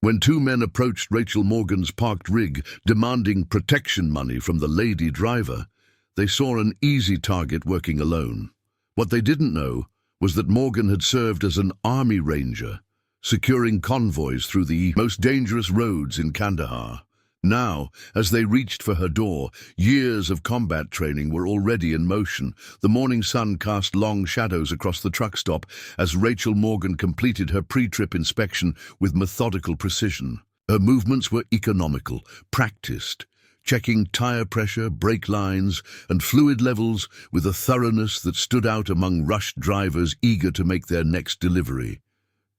When two men approached Rachel Morgan's parked rig, demanding protection money from the lady driver, they saw an easy target working alone. What they didn't know was that Morgan had served as an army ranger, securing convoys through the most dangerous roads in Kandahar. Now, as they reached for her door, years of combat training were already in motion. The morning sun cast long shadows across the truck stop as Rachel Morgan completed her pre-trip inspection with methodical precision. Her movements were economical, practiced, checking tire pressure, brake lines, and fluid levels with a thoroughness that stood out among rushed drivers eager to make their next delivery.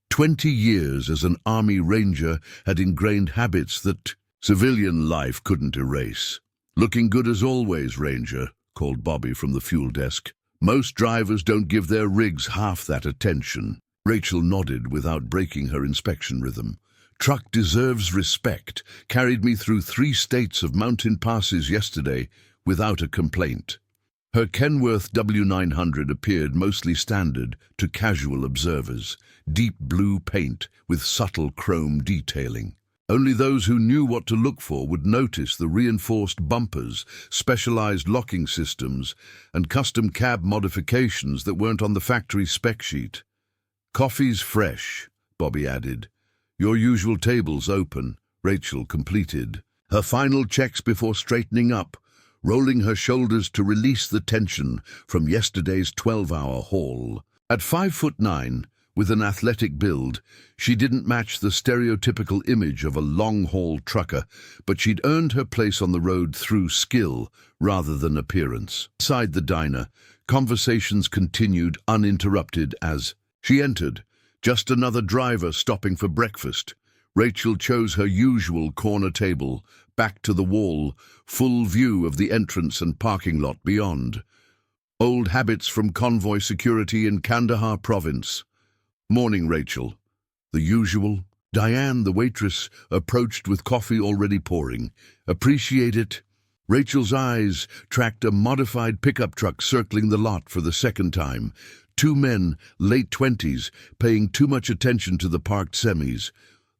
20 years as an army ranger had ingrained habits that civilian life couldn't erase. "Looking good as always, Ranger," called Bobby from the fuel desk. "Most drivers don't give their rigs half that attention." Rachel nodded without breaking her inspection rhythm. "Truck deserves respect. Carried me through 3 states of mountain passes yesterday without a complaint." Her Kenworth W900 appeared mostly standard to casual observers, deep blue paint with subtle chrome detailing. Only those who knew what to look for would notice the reinforced bumpers, specialized locking systems, and custom cab modifications that weren't on the factory spec sheet. "Coffee's fresh," Bobby added. "Your usual table's open," Rachel completed her final checks before straightening up, rolling her shoulders to release the tension from yesterday's 12-hour haul. At 5'9", with an athletic build, she didn't match the stereotypical image of a long-haul trucker, but she'd earned her place on the road through skill rather than appearance. Inside the diner, conversations continued uninterrupted as she entered, just another driver stopping for breakfast. Rachel chose her usual corner table, back to the wall, full view of the entrance and parking lot beyond. Old habits from convoy security in Kandahar province. "Morning, Rachel." The usual. Diane, the waitress, approached with coffee already pouring. "Appreciate it." Rachel's eyes tracked a modified pickup truck circling the lot for the second time. 2 men, late 20s, paying too much attention to the parked semis.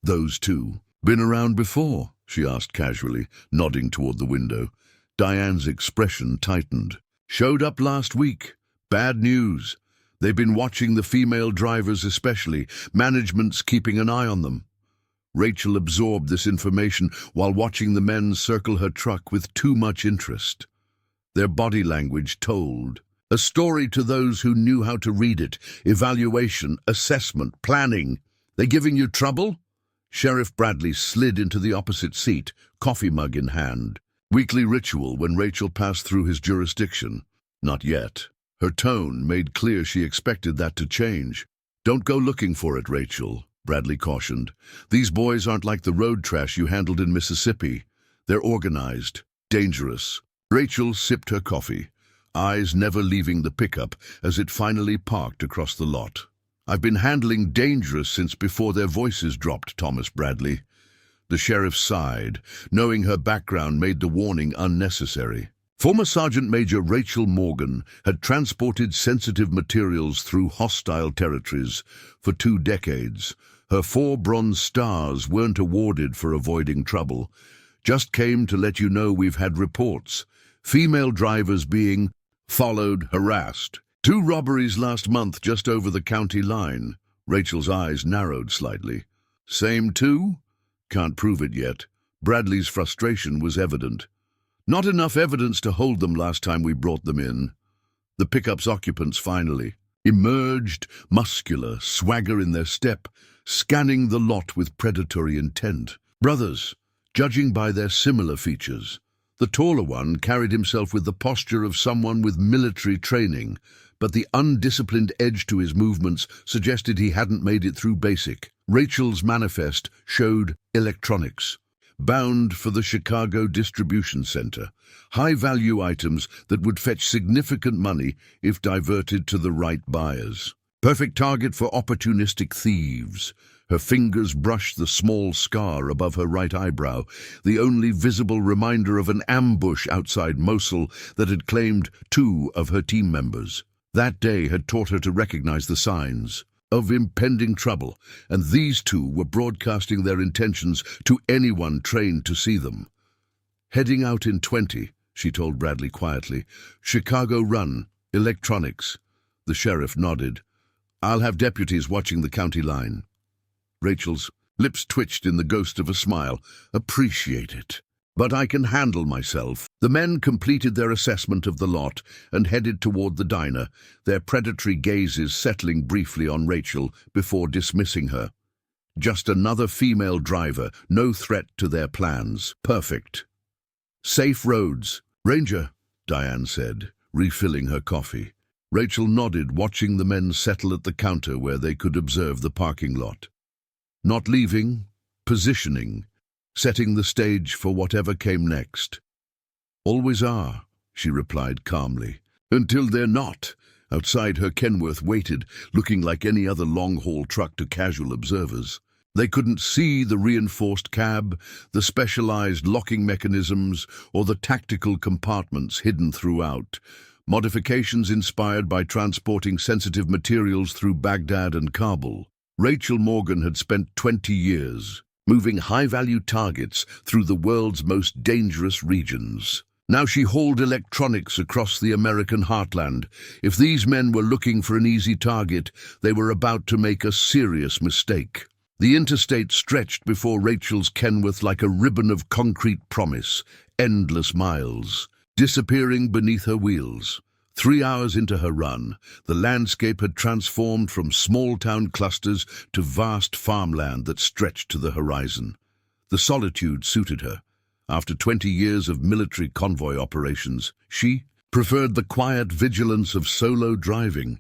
"Those two. Been around before?" she asked casually, nodding toward the window. Diane's expression tightened. "Showed up last week. Bad news. They've been watching the female drivers especially. Management's keeping an eye on them." Rachel absorbed this information while watching the men circle her truck with too much interest. Their body language told. A story to those who knew how to read it. Evaluation, assessment, planning. "They giving you trouble?" Sheriff Bradley slid into the opposite seat, coffee mug in hand. Weekly ritual when Rachel passed through his jurisdiction. Not yet. Her tone made clear she expected that to change. "Don't go looking for it, Rachel," Bradley cautioned. "These boys aren't like the road trash you handled in Mississippi. They're organized, dangerous." Rachel sipped her coffee, eyes never leaving the pickup as it finally parked across the lot. "I've been handling dangerous since before their voices dropped, Thomas Bradley." The sheriff sighed, knowing her background made the warning unnecessary. Former Sergeant Major Rachel Morgan had transported sensitive materials through hostile territories for 2 decades. Her 4 bronze stars weren't awarded for avoiding trouble. "Just came to let you know we've had reports. Female drivers being followed, harassed. 2 robberies last month just over the county line." Rachel's eyes narrowed slightly. "Same 2? Can't prove it yet." Bradley's frustration was evident. "Not enough evidence to hold them last time we brought them in." The pickup's occupants finally emerged, muscular, swagger in their step, scanning the lot with predatory intent. Brothers, judging by their similar features. The taller one carried himself with the posture of someone with military training, but the undisciplined edge to his movements suggested he hadn't made it through basic. Rachel's manifest showed electronics, bound for the Chicago distribution center, high-value items that would fetch significant money if diverted to the right buyers. Perfect target for opportunistic thieves. Her fingers brushed the small scar above her right eyebrow, the only visible reminder of an ambush outside Mosul that had claimed 2 of her team members. That day had taught her to recognize the signs. of impending trouble, and these two were broadcasting their intentions to anyone trained to see them. "Heading out in 20, she told Bradley quietly. "Chicago run, electronics." The sheriff nodded. "I'll have deputies watching the county line." Rachel's lips twitched in the ghost of a smile. "Appreciate it. But I can handle myself." The men completed their assessment of the lot and headed toward the diner, their predatory gazes settling briefly on Rachel before dismissing her. Just another female driver, no threat to their plans. Perfect. "Safe roads." "Ranger," Diane said, refilling her coffee. Rachel nodded, watching the men settle at the counter where they could observe the parking lot. Not leaving, positioning, setting the stage for whatever came next. "Always are," she replied calmly. "Until they're not." Outside her, Kenworth waited, looking like any other long-haul truck to casual observers. They couldn't see the reinforced cab, the specialized locking mechanisms, or the tactical compartments hidden throughout. Modifications inspired by transporting sensitive materials through Baghdad and Kabul. Rachel Morgan had spent 20 years moving high-value targets through the world's most dangerous regions. Now she hauled electronics across the American heartland. If these men were looking for an easy target, they were about to make a serious mistake. The interstate stretched before Rachel's Kenworth like a ribbon of concrete promise, endless miles, disappearing beneath her wheels. 3 hours into her run, the landscape had transformed from small-town clusters to vast farmland that stretched to the horizon. The solitude suited her. After 20 years of military convoy operations, she preferred the quiet vigilance of solo driving.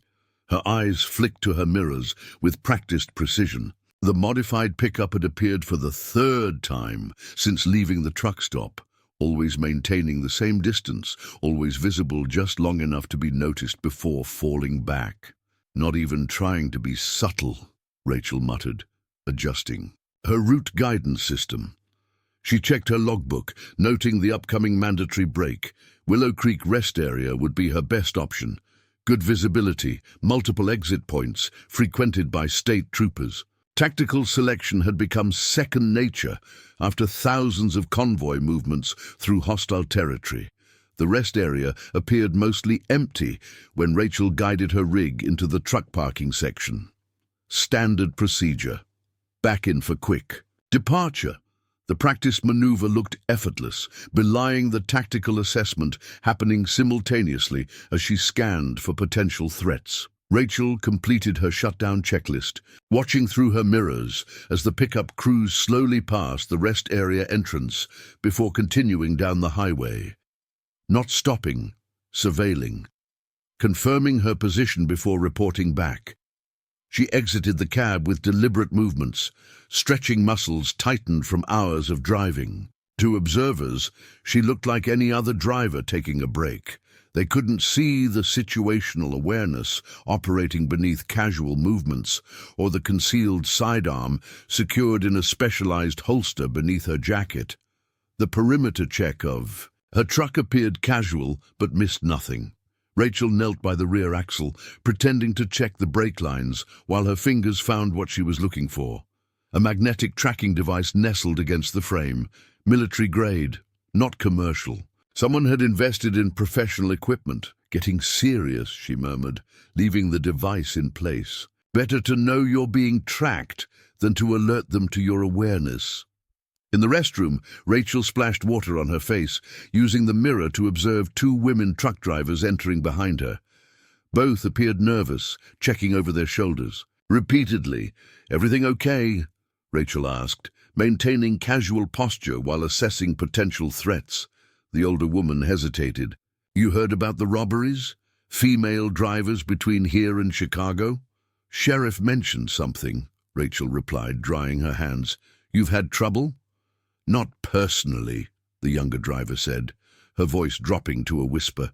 Her eyes flicked to her mirrors with practiced precision. The modified pickup had appeared for the 3rd time since leaving the truck stop, always maintaining the same distance, always visible just long enough to be noticed before falling back. "Not even trying to be subtle," Rachel muttered, adjusting her route guidance system. She checked her logbook, noting the upcoming mandatory break. Willow Creek rest area would be her best option. Good visibility, multiple exit points, frequented by state troopers. Tactical selection had become second nature after thousands of convoy movements through hostile territory. The rest area appeared mostly empty when Rachel guided her rig into the truck parking section. Standard procedure. Back in for quick departure. The practiced maneuver looked effortless, belying the tactical assessment happening simultaneously as she scanned for potential threats. Rachel completed her shutdown checklist, watching through her mirrors as the pickup cruised slowly past the rest area entrance before continuing down the highway. Not stopping, surveilling, confirming her position before reporting back. She exited the cab with deliberate movements, stretching muscles tightened from hours of driving. To observers, she looked like any other driver taking a break. They couldn't see the situational awareness operating beneath casual movements or the concealed sidearm secured in a specialized holster beneath her jacket. The perimeter check of her truck appeared casual but missed nothing. Rachel knelt by the rear axle, pretending to check the brake lines while her fingers found what she was looking for. A magnetic tracking device nestled against the frame, military grade, not commercial. Someone had invested in professional equipment. "Getting serious," she murmured, leaving the device in place. "Better to know you're being tracked than to alert them to your awareness." In the restroom, Rachel splashed water on her face, using the mirror to observe 2 women truck drivers entering behind her. Both appeared nervous, checking over their shoulders. Repeatedly, "Everything okay?" Rachel asked, maintaining casual posture while assessing potential threats. The older woman hesitated. "You heard about the robberies? Female drivers between here and Chicago?" "Sheriff mentioned something," Rachel replied, drying her hands. "You've had trouble?" "Not personally," the younger driver said, her voice dropping to a whisper.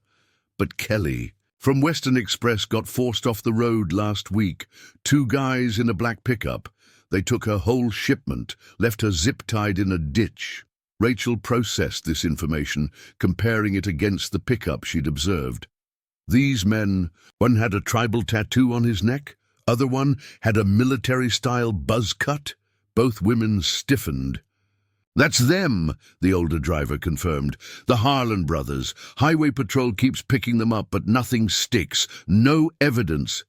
"But Kelly from Western Express got forced off the road last week. 2 guys in a black pickup. They took her whole shipment, left her zip-tied in a ditch." Rachel processed this information, comparing it against the pickup she'd observed. These men, one had a tribal tattoo on his neck, other one had a military-style buzz cut. Both women stiffened. "That's them," the older driver confirmed. "The Harlan brothers. Highway Patrol keeps picking them up, but nothing sticks. No evidence."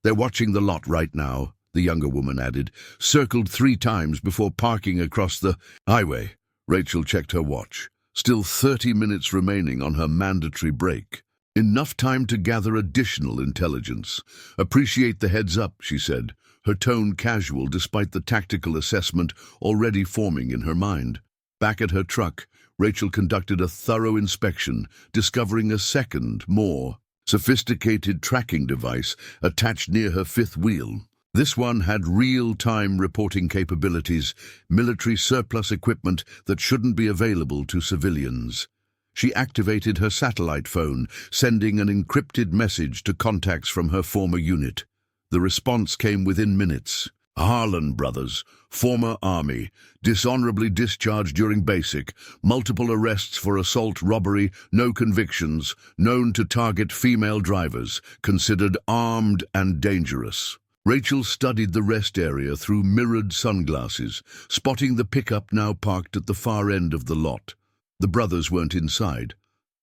"They're watching the lot right now," the younger woman added. "Circled 3 times before parking across the highway." Rachel checked her watch. Still 30 minutes remaining on her mandatory break. Enough time to gather additional intelligence. "Appreciate the heads up," she said, her tone casual despite the tactical assessment already forming in her mind. Back at her truck, Rachel conducted a thorough inspection, discovering a second, more sophisticated tracking device attached near her 5th wheel. This one had real-time reporting capabilities, military surplus equipment that shouldn't be available to civilians. She activated her satellite phone, sending an encrypted message to contacts from her former unit. The response came within minutes. "Harlan brothers, former Army, dishonorably discharged during basic, multiple arrests for assault, robbery, no convictions, known to target female drivers, considered armed and dangerous." Rachel studied the rest area through mirrored sunglasses, spotting the pickup now parked at the far end of the lot. The brothers weren't inside,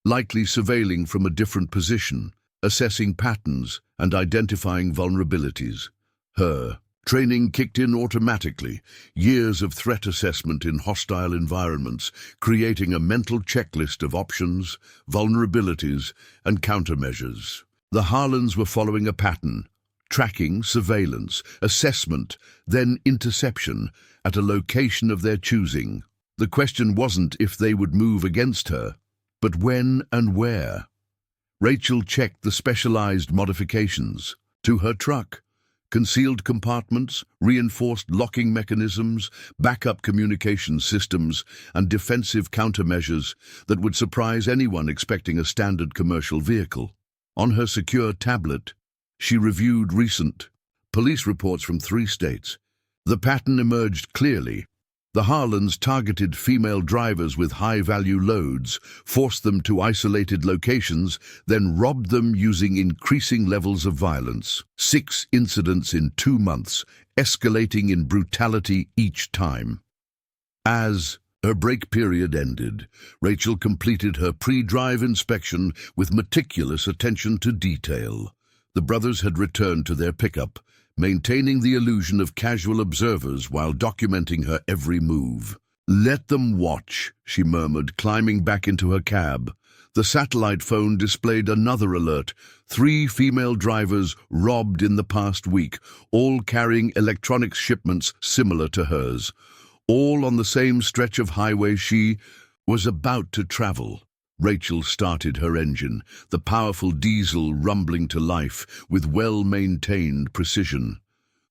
likely surveilling from a different position, assessing patterns and identifying vulnerabilities. Her training kicked in automatically, years of threat assessment in hostile environments, creating a mental checklist of options, vulnerabilities, and countermeasures. The Harlans were following a pattern: tracking, surveillance, assessment, then interception at a location of their choosing. The question wasn't if they would move against her, but when and where. Rachel checked the specialized modifications to her truck: concealed compartments, reinforced locking mechanisms, backup communication systems, and defensive countermeasures that would surprise anyone expecting a standard commercial vehicle. On her secure tablet, she reviewed recent police reports from 3 states. The pattern emerged clearly. The Harlans targeted female drivers with high-value loads, forced them to isolated locations, then robbed them using increasing levels of violence. 6 incidents in 2 months, escalating in brutality each time. As her break period ended, Rachel completed her pre-drive inspection with meticulous attention to detail. The brothers had returned to their pickup, maintaining the illusion of casual observers while documenting her every move. "Let them watch," she murmured, climbing back into her cab. The satellite phone displayed another alert: 3 female drivers robbed in the past week, all carrying electronics shipments similar to hers, all on the same stretch of highway she was about to travel. Rachel started her engine, the powerful diesel rumbling to life with well-maintained precision.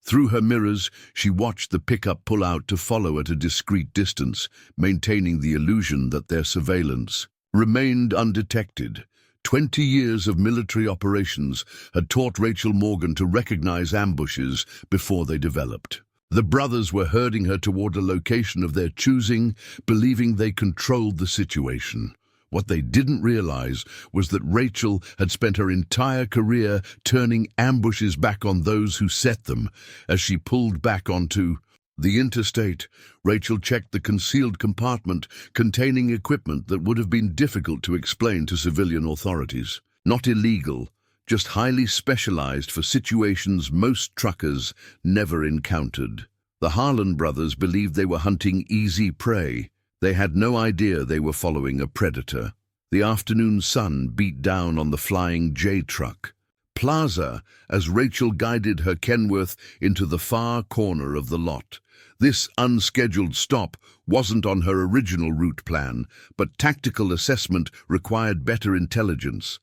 Through her mirrors, she watched the pickup pull out to follow at a discreet distance, maintaining the illusion that their surveillance remained undetected. 20 years of military operations had taught Rachel Morgan to recognize ambushes before they developed. The brothers were herding her toward a location of their choosing, believing they controlled the situation. What they didn't realize was that Rachel had spent her entire career turning ambushes back on those who set them. As she pulled back onto the interstate, Rachel checked the concealed compartment containing equipment that would have been difficult to explain to civilian authorities. Not illegal, just highly specialized for situations most truckers never encountered. The Harlan brothers believed they were hunting easy prey. They had no idea they were following a predator. The afternoon sun beat down on the flying J truck. Plaza, as Rachel guided her Kenworth into the far corner of the lot. This unscheduled stop wasn't on her original route plan, but tactical assessment required better intelligence.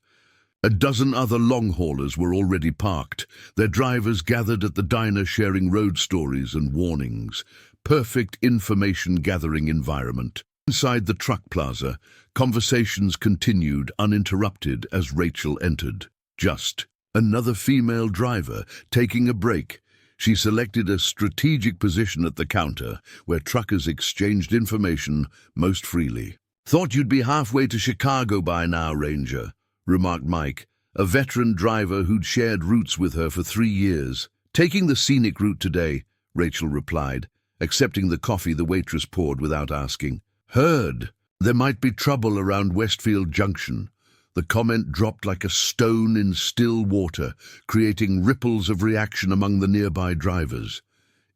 A dozen other long haulers were already parked, their drivers gathered at the diner sharing road stories and warnings. Perfect information-gathering environment. Inside the truck plaza, conversations continued uninterrupted as Rachel entered. Just another female driver taking a break. She selected a strategic position at the counter, where truckers exchanged information most freely. "Thought you'd be halfway to Chicago by now, Ranger," remarked Mike, a veteran driver who'd shared routes with her for 3 years. Taking the scenic route today, Rachel replied, accepting the coffee the waitress poured without asking. Heard there might be trouble around Westfield Junction. The comment dropped like a stone in still water, creating ripples of reaction among the nearby drivers.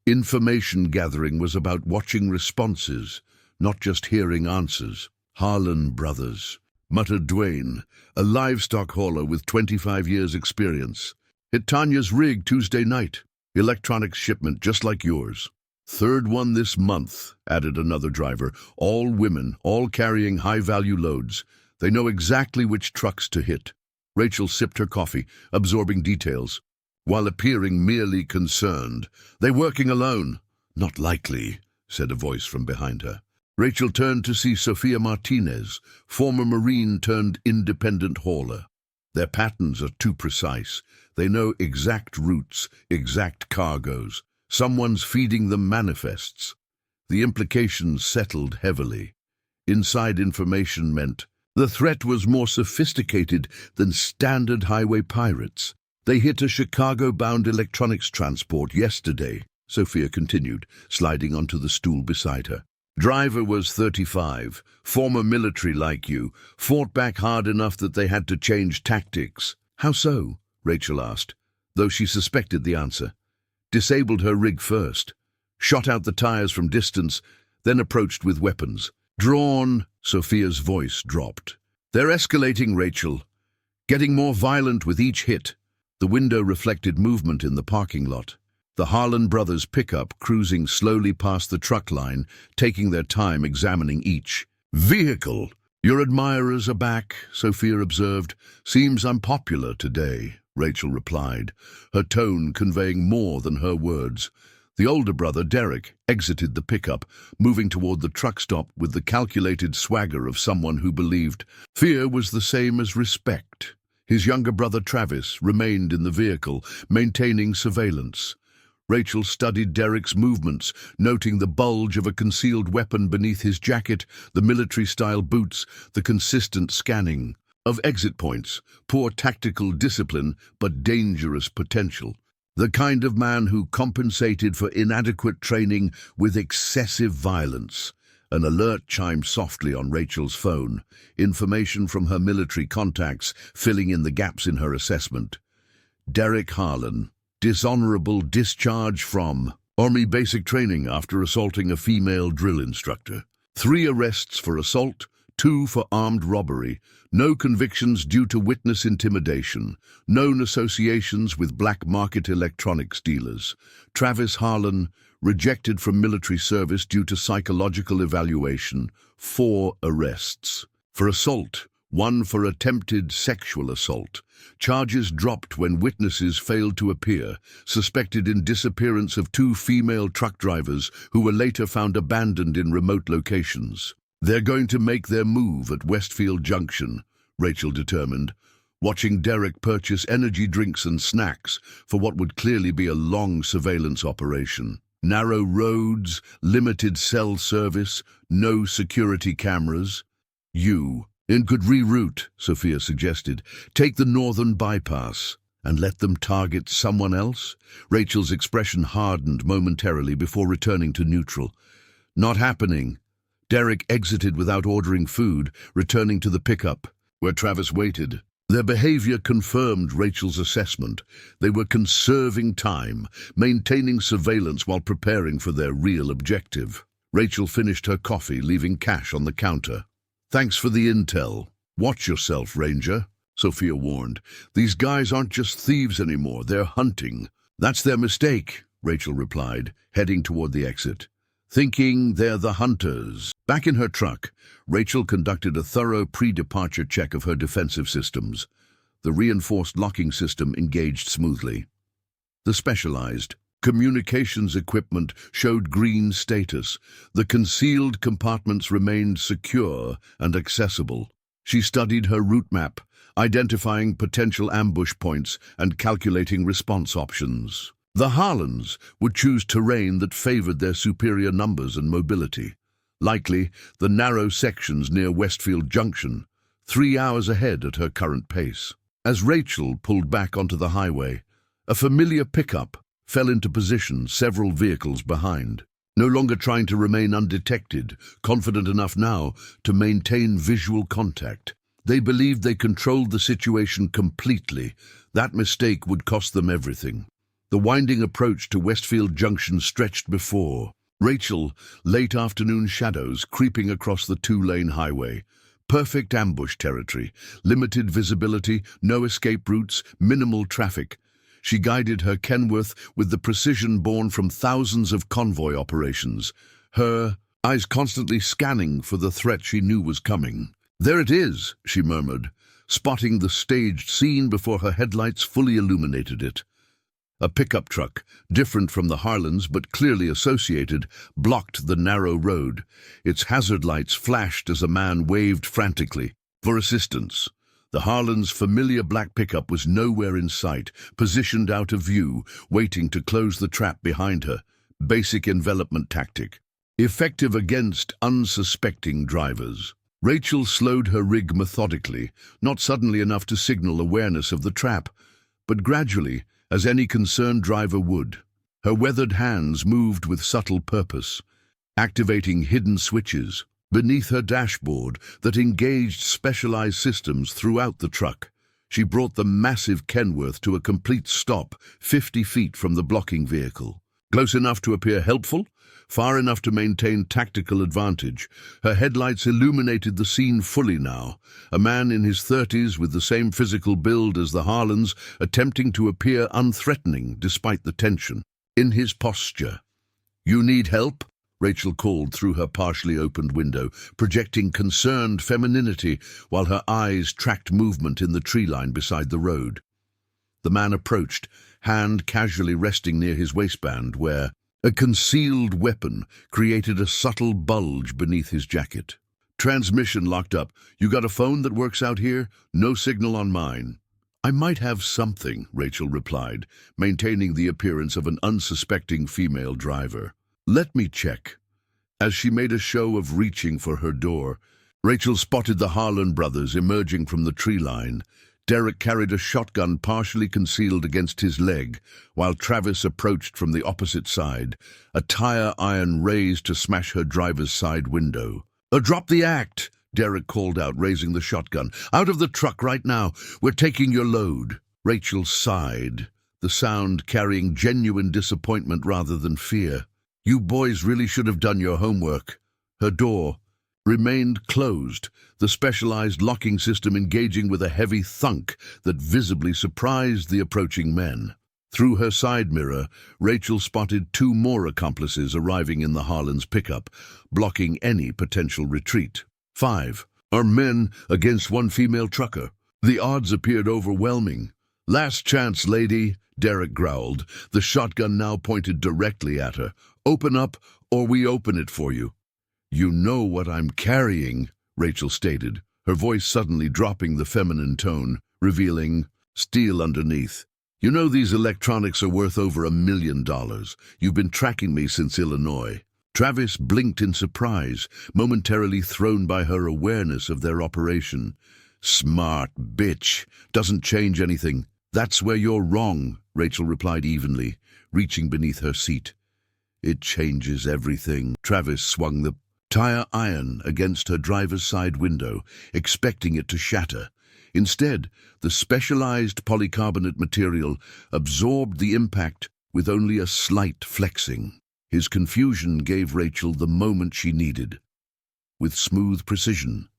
Information gathering was about watching responses, not just hearing answers. Harlan Brothers, muttered Dwayne, a livestock hauler with 25 years' experience. Hit Tanya's rig Tuesday night. Electronics shipment just like yours. Third one this month, added another driver. All women, all carrying high-value loads. They know exactly which trucks to hit. Rachel sipped her coffee, absorbing details, while appearing merely concerned. They working alone? Not likely, said a voice from behind her. Rachel turned to see Sophia Martinez, former Marine turned independent hauler. Their patterns are too precise. They know exact routes, exact cargoes. Someone's feeding them manifests. The implications settled heavily. Inside information meant the threat was more sophisticated than standard highway pirates. They hit a Chicago-bound electronics transport yesterday, Sophia continued, sliding onto the stool beside her. Driver was 35, former military like you, fought back hard enough that they had to change tactics. How so? Rachel asked, though she suspected the answer. Disabled her rig first, shot out the tires from distance, then approached with weapons. Drawn, Sophia's voice dropped. They're escalating, Rachel, getting more violent with each hit. The window reflected movement in the parking lot. The Harlan brothers' pickup cruising slowly past the truck line, taking their time examining each vehicle. Your admirers are back, Sophia observed. Seems unpopular today, Rachel replied, her tone conveying more than her words. The older brother, Derek, exited the pickup, moving toward the truck stop with the calculated swagger of someone who believed fear was the same as respect. His younger brother, Travis, remained in the vehicle, maintaining surveillance. Rachel studied Derek's movements, noting the bulge of a concealed weapon beneath his jacket, the military-style boots, the consistent scanning of exit points, poor tactical discipline but dangerous potential. The kind of man who compensated for inadequate training with excessive violence. An alert chimed softly on Rachel's phone, information from her military contacts filling in the gaps in her assessment. Derek Harlan, dishonorable discharge from Army basic training after assaulting a female drill instructor. 3 arrests for assault, 2 for armed robbery, no convictions due to witness intimidation, known associations with black market electronics dealers. Travis Harlan, rejected from military service due to psychological evaluation, 4 arrests. For assault, 1 for attempted sexual assault. Charges dropped when witnesses failed to appear, suspected in disappearance of 2 female truck drivers who were later found abandoned in remote locations. They're going to make their move at Westfield Junction, Rachel determined, watching Derek purchase energy drinks and snacks for what would clearly be a long surveillance operation. Narrow roads, limited cell service, no security cameras. Could reroute, Sophia suggested. Take the northern bypass and let them target someone else? Rachel's expression hardened momentarily before returning to neutral. Not happening. Derek exited without ordering food, returning to the pickup, where Travis waited. Their behavior confirmed Rachel's assessment. They were conserving time, maintaining surveillance while preparing for their real objective. Rachel finished her coffee, leaving cash on the counter. Thanks for the intel. Watch yourself, Ranger, Sophia warned. These guys aren't just thieves anymore, they're hunting. That's their mistake, Rachel replied, heading toward the exit. Thinking they're the hunters. Back in her truck, Rachel conducted a thorough pre-departure check of her defensive systems. The reinforced locking system engaged smoothly. The specialized communications equipment showed green status. The concealed compartments remained secure and accessible. She studied her route map, identifying potential ambush points and calculating response options. The Harlans would choose terrain that favored their superior numbers and mobility. Likely, the narrow sections near Westfield Junction, 3 hours ahead at her current pace. As Rachel pulled back onto the highway, a familiar pickup fell into position several vehicles behind. No longer trying to remain undetected, confident enough now to maintain visual contact. They believed they controlled the situation completely. That mistake would cost them everything. The winding approach to Westfield Junction stretched before Rachel, late afternoon shadows creeping across the two-lane highway. Perfect ambush territory, limited visibility, no escape routes, minimal traffic. She guided her Kenworth with the precision born from thousands of convoy operations, her eyes constantly scanning for the threat she knew was coming. "There it is," she murmured, spotting the staged scene before her headlights fully illuminated it. A pickup truck, different from the Harlands but clearly associated, blocked the narrow road. Its hazard lights flashed as a man waved frantically for assistance. The Harlands' familiar black pickup was nowhere in sight, positioned out of view, waiting to close the trap behind her. Basic envelopment tactic, effective against unsuspecting drivers. Rachel slowed her rig methodically, not suddenly enough to signal awareness of the trap, but gradually, as any concerned driver would. Her weathered hands moved with subtle purpose, activating hidden switches beneath her dashboard that engaged specialized systems throughout the truck. She brought the massive Kenworth to a complete stop, 50 feet from the blocking vehicle. Close enough to appear helpful, far enough to maintain tactical advantage. Her headlights illuminated the scene fully now. A man in his 30s with the same physical build as the Harlands, attempting to appear unthreatening despite the tension. In his posture. "You need help?" Rachel called through her partially opened window, projecting concerned femininity while her eyes tracked movement in the tree line beside the road. The man approached, hand casually resting near his waistband, where a concealed weapon created a subtle bulge beneath his jacket. "Transmission locked up. You got a phone that works out here? No signal on mine." "I might have something," Rachel replied, maintaining the appearance of an unsuspecting female driver. "Let me check." As she made a show of reaching for her door, Rachel spotted the Harlan brothers emerging from the tree line. Derek carried a shotgun partially concealed against his leg, while Travis approached from the opposite side, a tire iron raised to smash her driver's side window. "Drop the act," Derek called out, raising the shotgun. "Out of the truck right now. We're taking your load." Rachel sighed, the sound carrying genuine disappointment rather than fear. "You boys really should have done your homework." Her door remained closed, the specialized locking system engaging with a heavy thunk that visibly surprised the approaching men. Through her side mirror, Rachel spotted two more accomplices arriving in the Harlands' pickup, blocking any potential retreat. 5 are men against one female trucker. The odds appeared overwhelming. "Last chance, lady," Derek growled, the shotgun now pointed directly at her. "Open up, or we open it for you." "You know what I'm carrying," Rachel stated, her voice suddenly dropping the feminine tone, revealing steel underneath. "You know these electronics are worth over $1 million. You've been tracking me since Illinois." Travis blinked in surprise, momentarily thrown by her awareness of their operation. "Smart bitch. Doesn't change anything." "That's where you're wrong," Rachel replied evenly, reaching beneath her seat. "It changes everything." Travis swung the tire iron against her driver's side window, expecting it to shatter. Instead, the specialized polycarbonate material absorbed the impact with only a slight flexing. His confusion gave Rachel the moment she needed. With smooth precision,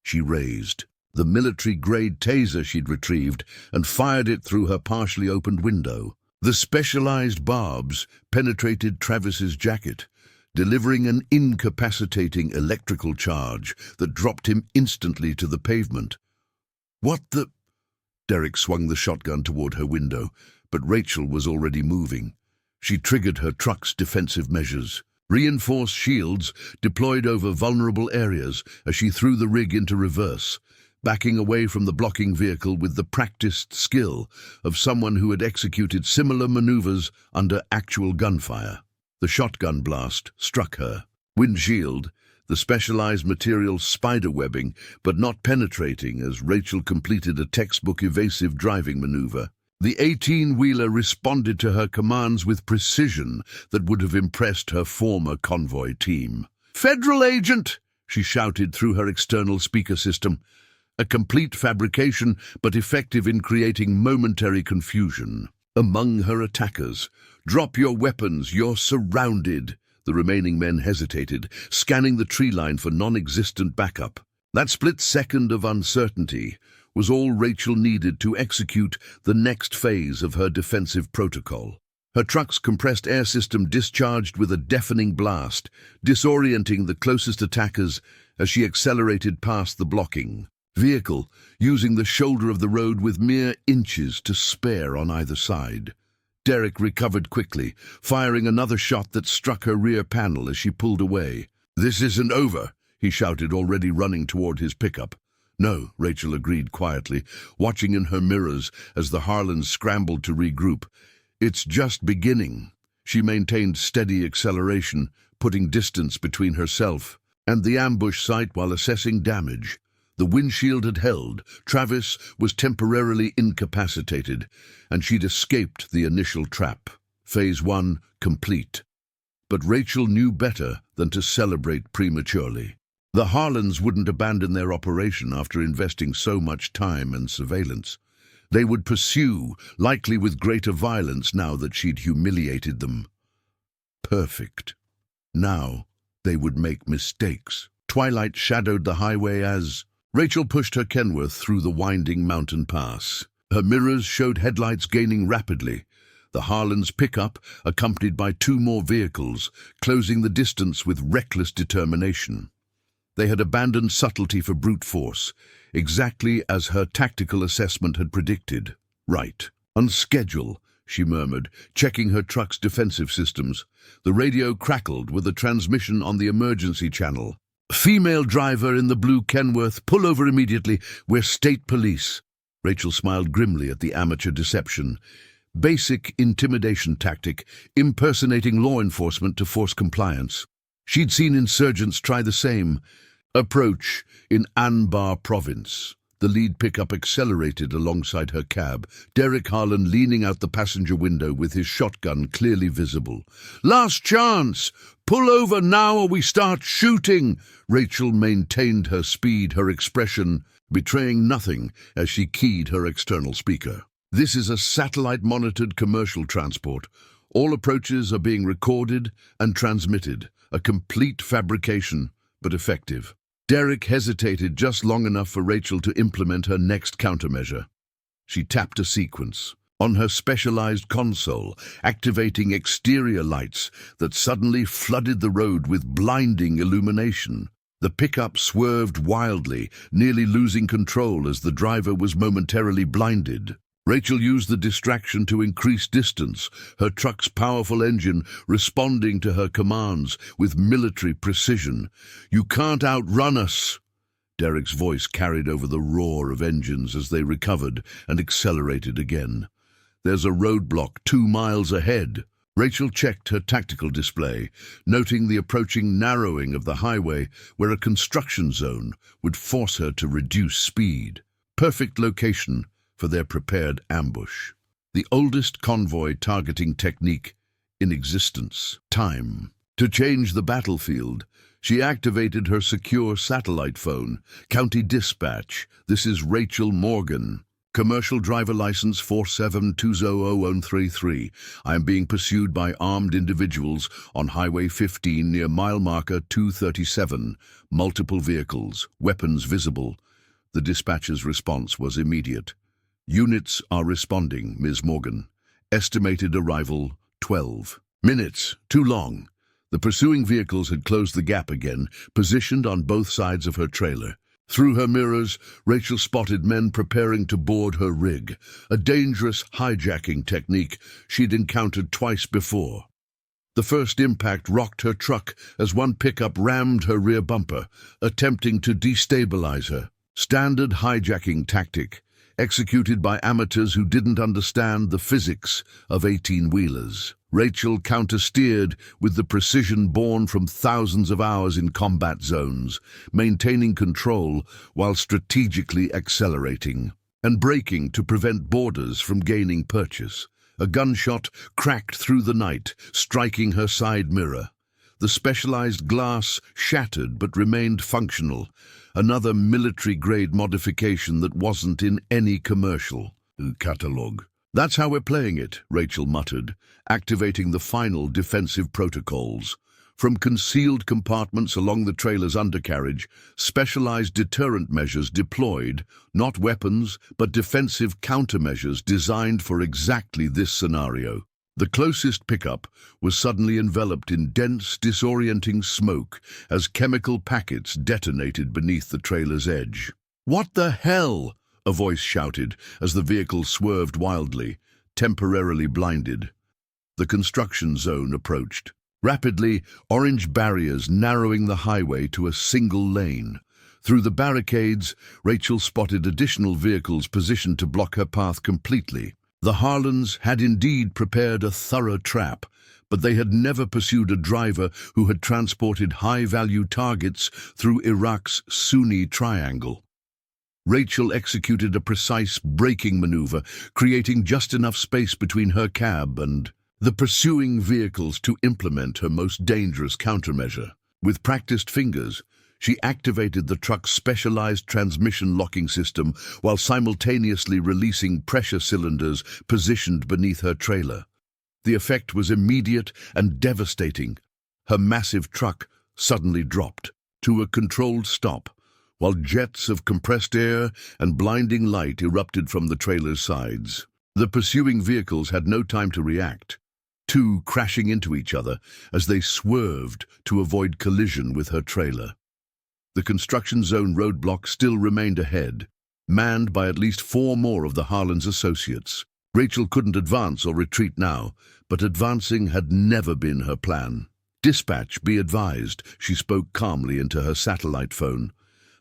she raised the military-grade taser she'd retrieved and fired it through her partially opened window. The specialized barbs penetrated Travis's jacket, delivering an incapacitating electrical charge that dropped him instantly to the pavement. "What the—" Derek swung the shotgun toward her window, but Rachel was already moving. She triggered her truck's defensive measures. Reinforced shields deployed over vulnerable areas as she threw the rig into reverse, backing away from the blocking vehicle with the practiced skill of someone who had executed similar maneuvers under actual gunfire. The shotgun blast struck her windshield, the specialized material spiderwebbing, but not penetrating as Rachel completed a textbook evasive driving maneuver. The 18-wheeler responded to her commands with precision that would have impressed her former convoy team. "Federal agent!" she shouted through her external speaker system. A complete fabrication, but effective in creating momentary confusion among her attackers. "Drop your weapons, you're surrounded." The remaining men hesitated, scanning the tree line for non-existent backup. That split second of uncertainty was all Rachel needed to execute the next phase of her defensive protocol. Her truck's compressed air system discharged with a deafening blast, disorienting the closest attackers as she accelerated past the blocking vehicle, using the shoulder of the road with mere inches to spare on either side. Derek recovered quickly, firing another shot that struck her rear panel as she pulled away. "This isn't over," he shouted, already running toward his pickup. "No," Rachel agreed quietly, watching in her mirrors as the Harlans scrambled to regroup. "It's just beginning." She maintained steady acceleration, putting distance between herself and the ambush site while assessing damage. The windshield had held, Travis was temporarily incapacitated, and she'd escaped the initial trap. Phase 1 complete. But Rachel knew better than to celebrate prematurely. The Harlans wouldn't abandon their operation after investing so much time and surveillance. They would pursue, likely with greater violence now that she'd humiliated them. Perfect. Now they would make mistakes. Twilight shadowed the highway as Rachel pushed her Kenworth through the winding mountain pass. Her mirrors showed headlights gaining rapidly. The Harlans' pickup, accompanied by 2 more vehicles, closing the distance with reckless determination. They had abandoned subtlety for brute force, exactly as her tactical assessment had predicted. "Right. On schedule," she murmured, checking her truck's defensive systems. The radio crackled with a transmission on the emergency channel. "Female driver in the blue Kenworth, pull over immediately. We're state police." Rachel smiled grimly at the amateur deception. Basic intimidation tactic, impersonating law enforcement to force compliance. She'd seen insurgents try the same approach in Anbar province. The lead pickup accelerated alongside her cab, Derek Harlan leaning out the passenger window with his shotgun clearly visible. "Last chance! Pull over now or we start shooting!" Rachel maintained her speed, her expression betraying nothing as she keyed her external speaker. "This is a satellite-monitored commercial transport. All approaches are being recorded and transmitted. A complete fabrication, but effective." Derek hesitated just long enough for Rachel to implement her next countermeasure. She tapped a sequence on her specialized console, activating exterior lights that suddenly flooded the road with blinding illumination. The pickup swerved wildly, nearly losing control as the driver was momentarily blinded. Rachel used the distraction to increase distance, her truck's powerful engine responding to her commands with military precision. "You can't outrun us!" Derek's voice carried over the roar of engines as they recovered and accelerated again. "There's a roadblock 2 miles ahead." Rachel checked her tactical display, noting the approaching narrowing of the highway where a construction zone would force her to reduce speed. Perfect location for their prepared ambush. The oldest convoy targeting technique in existence. Time. To change the battlefield, she activated her secure satellite phone. "County Dispatch, this is Rachel Morgan. Commercial driver license 4720033. I am being pursued by armed individuals on Highway 15 near mile marker 237. Multiple vehicles, weapons visible." The dispatcher's response was immediate. "Units are responding, Ms. Morgan. Estimated arrival 12 minutes. Too long." The pursuing vehicles had closed the gap again, positioned on both sides of her trailer. Through her mirrors, Rachel spotted men preparing to board her rig, a dangerous hijacking technique she'd encountered twice before. The first impact rocked her truck as one pickup rammed her rear bumper, attempting to destabilize her. Standard hijacking tactic, executed by amateurs who didn't understand the physics of 18-wheelers. Rachel counter-steered with the precision born from thousands of hours in combat zones, maintaining control while strategically accelerating. and braking to prevent boarders from gaining purchase. A gunshot cracked through the night, striking her side mirror. The specialized glass shattered but remained functional, another military-grade modification that wasn't in any commercial catalog. "That's how we're playing it," Rachel muttered, activating the final defensive protocols. From concealed compartments along the trailer's undercarriage, specialized deterrent measures deployed, not weapons, but defensive countermeasures designed for exactly this scenario. The closest pickup was suddenly enveloped in dense, disorienting smoke as chemical packets detonated beneath the trailer's edge. "What the hell?" a voice shouted as the vehicle swerved wildly, temporarily blinded. The construction zone approached. Rapidly, orange barriers narrowing the highway to a single lane. Through the barricades, Rachel spotted additional vehicles positioned to block her path completely. The Harlans had indeed prepared a thorough trap, but they had never pursued a driver who had transported high-value targets through Iraq's Sunni Triangle. Rachel executed a precise braking maneuver, creating just enough space between her cab and the pursuing vehicles to implement her most dangerous countermeasure. With practiced fingers, she activated the truck's specialized transmission locking system while simultaneously releasing pressure cylinders positioned beneath her trailer. The effect was immediate and devastating. Her massive truck suddenly dropped to a controlled stop, while jets of compressed air and blinding light erupted from the trailer's sides. The pursuing vehicles had no time to react, two crashing into each other as they swerved to avoid collision with her trailer. The construction zone roadblock still remained ahead, manned by at least 4 more of the Harlan's associates. Rachel couldn't advance or retreat now, but advancing had never been her plan. "Dispatch, be advised," she spoke calmly into her satellite phone.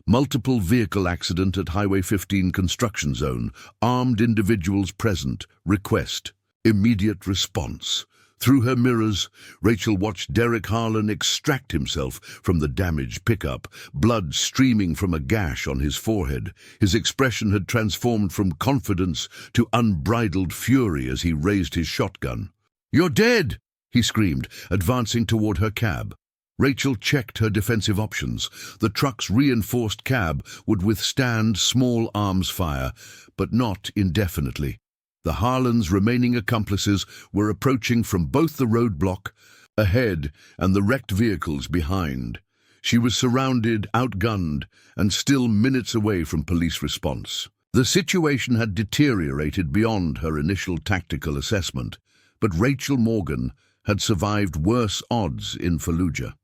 "Multiple vehicle accident at Highway 15 construction zone. Armed individuals present. Request immediate response." Through her mirrors, Rachel watched Derek Harlan extract himself from the damaged pickup, blood streaming from a gash on his forehead. His expression had transformed from confidence to unbridled fury as he raised his shotgun. "You're dead!" he screamed, advancing toward her cab. Rachel checked her defensive options. The truck's reinforced cab would withstand small arms fire, but not indefinitely. The Harlan's remaining accomplices were approaching from both the roadblock ahead and the wrecked vehicles behind. She was surrounded, outgunned, and still minutes away from police response. The situation had deteriorated beyond her initial tactical assessment, but Rachel Morgan had survived worse odds in Fallujah.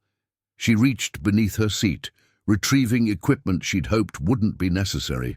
She reached beneath her seat, retrieving equipment she'd hoped wouldn't be necessary.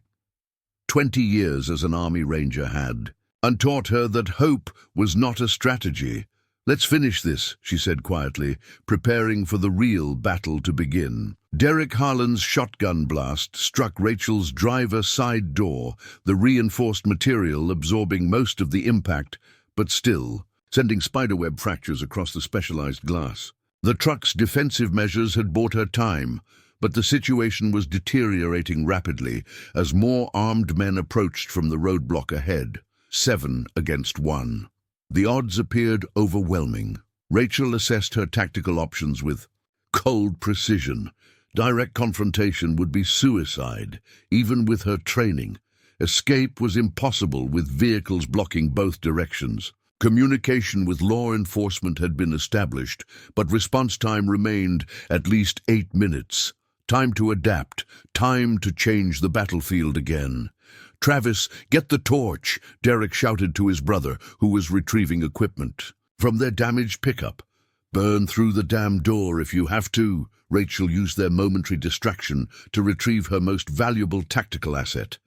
20 years as an Army Ranger had, and taught her that hope was not a strategy. "Let's finish this," she said quietly, preparing for the real battle to begin. Derek Harlan's shotgun blast struck Rachel's driver's side door, the reinforced material absorbing most of the impact, but still sending spiderweb fractures across the specialized glass. The truck's defensive measures had bought her time, but the situation was deteriorating rapidly as more armed men approached from the roadblock ahead. 7 against 1. The odds appeared overwhelming. Rachel assessed her tactical options with cold precision. Direct confrontation would be suicide, even with her training. Escape was impossible with vehicles blocking both directions. Communication with law enforcement had been established, but response time remained at least 8 minutes. Time to adapt, time to change the battlefield again. "Travis, get the torch," Derek shouted to his brother, who was retrieving equipment from their damaged pickup. "Burn through the damn door if you have to." Rachel used their momentary distraction to retrieve her most valuable tactical asset,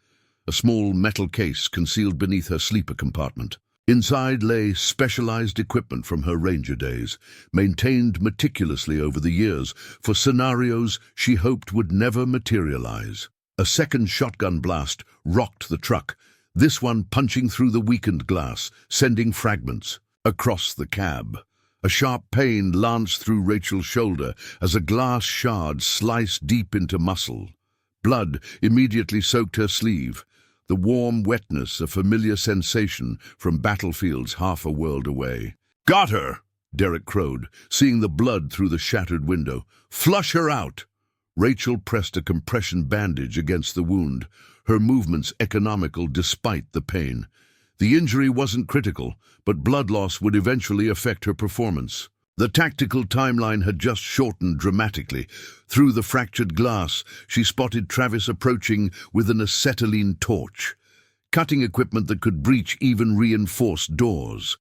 a small metal case concealed beneath her sleeper compartment. Inside lay specialized equipment from her Ranger days, maintained meticulously over the years for scenarios she hoped would never materialize. A second shotgun blast rocked the truck, this one punching through the weakened glass, sending fragments across the cab. A sharp pain lanced through Rachel's shoulder as a glass shard sliced deep into muscle. Blood immediately soaked her sleeve. the warm wetness a familiar sensation from battlefields half a world away. "Got her!" Derek crowed, seeing the blood through the shattered window. "Flush her out!" Rachel pressed a compression bandage against the wound, her movements economical despite the pain. The injury wasn't critical, but blood loss would eventually affect her performance. The tactical timeline had just shortened dramatically. Through the fractured glass, she spotted Travis approaching with an acetylene torch, cutting equipment that could breach even reinforced doors.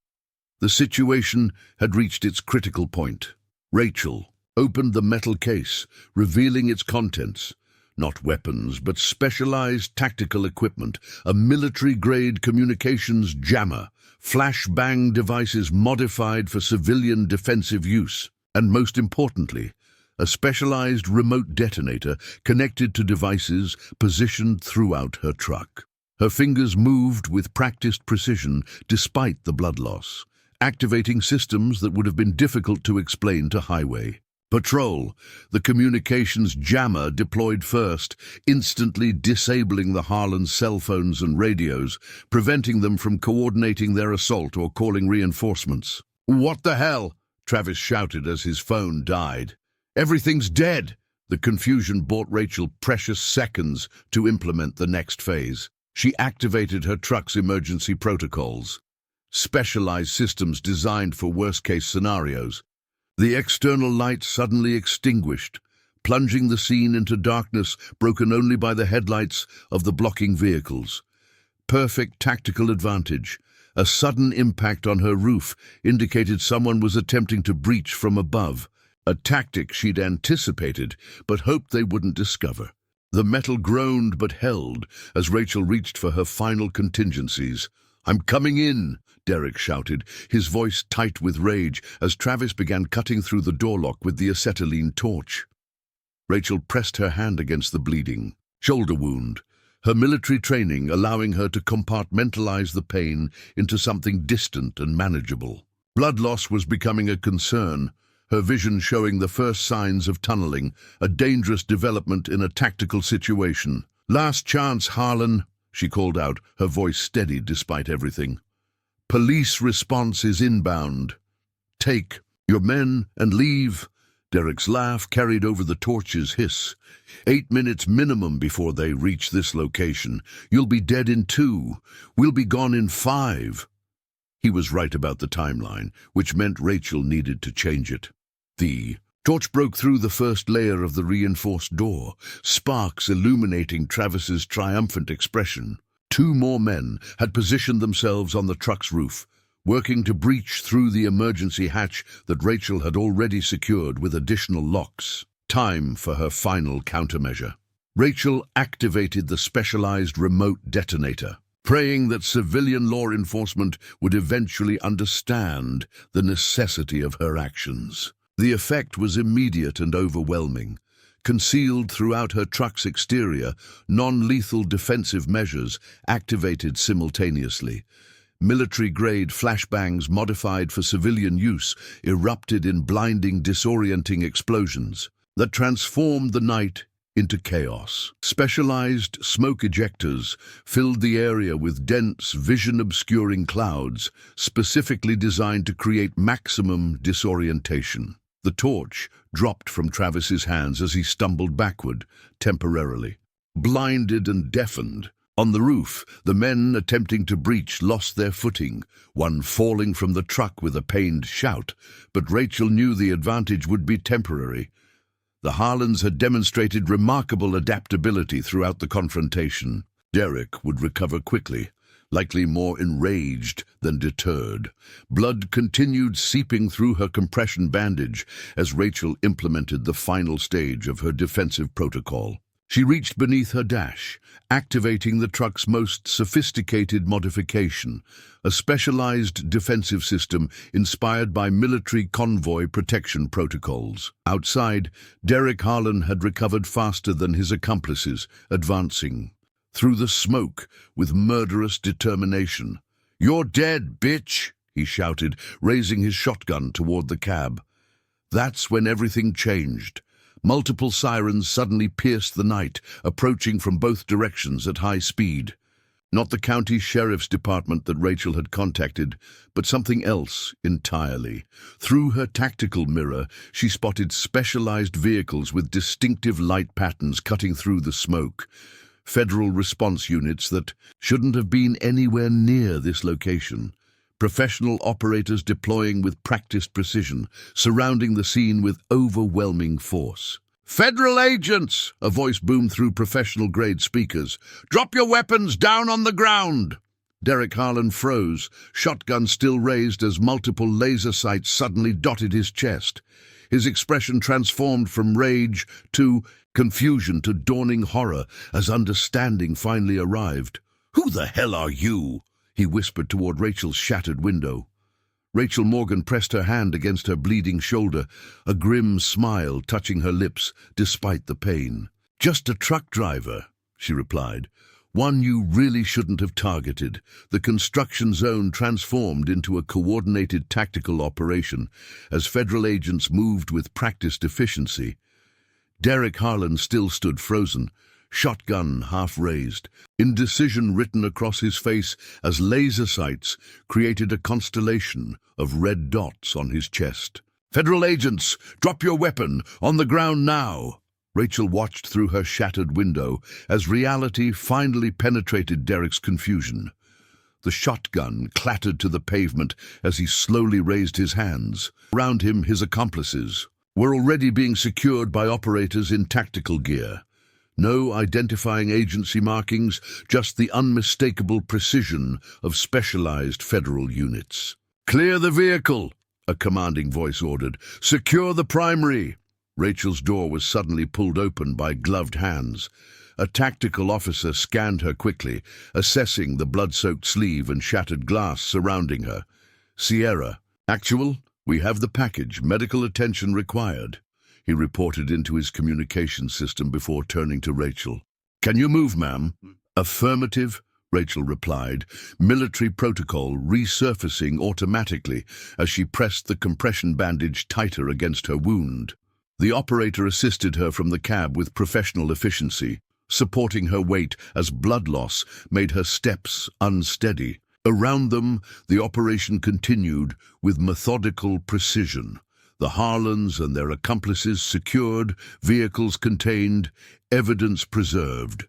The situation had reached its critical point. Rachel opened the metal case, revealing its contents. Not weapons, but specialized tactical equipment, a military-grade communications jammer, flashbang devices modified for civilian defensive use, and most importantly, a specialized remote detonator connected to devices positioned throughout her truck. Her fingers moved with practiced precision despite the blood loss, activating systems that would have been difficult to explain to highway. Patrol, the communications jammer deployed first, instantly disabling the Harlan's cell phones and radios, preventing them from coordinating their assault or calling reinforcements. "What the hell?" Travis shouted as his phone died. "Everything's dead!" The confusion bought Rachel precious seconds to implement the next phase. She activated her truck's emergency protocols, specialized systems designed for worst-case scenarios. The external light suddenly extinguished, plunging the scene into darkness broken only by the headlights of the blocking vehicles. Perfect tactical advantage. A sudden impact on her roof indicated someone was attempting to breach from above, a tactic she'd anticipated but hoped they wouldn't discover. The metal groaned but held as Rachel reached for her final contingencies. "I'm coming in!" Derek shouted, his voice tight with rage as Travis began cutting through the door lock with the acetylene torch. Rachel pressed her hand against the bleeding shoulder wound, her military training allowing her to compartmentalize the pain into something distant and manageable. Blood loss was becoming a concern, her vision showing the first signs of tunneling, a dangerous development in a tactical situation. "Last chance, Harlan," she called out, her voice steady despite everything. "Police response is inbound. Take your men and leave." Derek's laugh carried over the torch's hiss. 8 minutes minimum before they reach this location. You'll be dead in 2. We'll be gone in 5. He was right about the timeline, which meant Rachel needed to change it. The torch broke through the first layer of the reinforced door, sparks illuminating Travis's triumphant expression. 2 more men had positioned themselves on the truck's roof, working to breach through the emergency hatch that Rachel had already secured with additional locks. Time for her final countermeasure. Rachel activated the specialized remote detonator, praying that civilian law enforcement would eventually understand the necessity of her actions. The effect was immediate and overwhelming. Concealed throughout her truck's exterior, non-lethal defensive measures activated simultaneously. Military-grade flashbangs modified for civilian use erupted in blinding, disorienting explosions that transformed the night into chaos. Specialized smoke ejectors filled the area with dense, vision-obscuring clouds, specifically designed to create maximum disorientation. The torch dropped from Travis's hands as he stumbled backward, temporarily. Blinded and deafened, on the roof, the men attempting to breach lost their footing, one falling from the truck with a pained shout, but Rachel knew the advantage would be temporary. The Harlans had demonstrated remarkable adaptability throughout the confrontation. Derek would recover quickly, likely more enraged than deterred. Blood continued seeping through her compression bandage as Rachel implemented the final stage of her defensive protocol. She reached beneath her dash, activating the truck's most sophisticated modification, a specialized defensive system inspired by military convoy protection protocols. Outside, Derek Harlan had recovered faster than his accomplices, advancing through the smoke with murderous determination. "You're dead, bitch!" he shouted, raising his shotgun toward the cab. That's when everything changed. Multiple sirens suddenly pierced the night, approaching from both directions at high speed. Not the county sheriff's department that Rachel had contacted, but something else entirely. Through her tactical mirror, she spotted specialized vehicles with distinctive light patterns cutting through the smoke. Federal response units that shouldn't have been anywhere near this location. Professional operators deploying with practiced precision, surrounding the scene with overwhelming force. "Federal agents!" a voice boomed through professional-grade speakers. "Drop your weapons down on the ground!" Derek Harlan froze, shotgun still raised as multiple laser sights suddenly dotted his chest. His expression transformed from rage to confusion to dawning horror as understanding finally arrived. "Who the hell are you?" he whispered toward Rachel's shattered window. Rachel Morgan pressed her hand against her bleeding shoulder, a grim smile touching her lips despite the pain. "Just a truck driver," she replied. "One you really shouldn't have targeted." The construction zone transformed into a coordinated tactical operation as federal agents moved with practiced efficiency. Derek Harlan still stood frozen, shotgun half raised, indecision written across his face as laser sights created a constellation of red dots on his chest. "Federal agents, drop your weapon, on the ground now!" Rachel watched through her shattered window as reality finally penetrated Derek's confusion. The shotgun clattered to the pavement as he slowly raised his hands. Around him, his accomplices were already being secured by operators in tactical gear. No identifying agency markings, just the unmistakable precision of specialized federal units. "Clear the vehicle," a commanding voice ordered. "Secure the primary." Rachel's door was suddenly pulled open by gloved hands. A tactical officer scanned her quickly, assessing the blood-soaked sleeve and shattered glass surrounding her. "Sierra, actual, we have the package. Medical attention required," he reported into his communication system before turning to Rachel. "Can you move, ma'am?" "Affirmative," Rachel replied, military protocol resurfacing automatically as she pressed the compression bandage tighter against her wound. The operator assisted her from the cab with professional efficiency, supporting her weight as blood loss made her steps unsteady. Around them, the operation continued with methodical precision. The Harlans and their accomplices secured, vehicles contained, evidence preserved.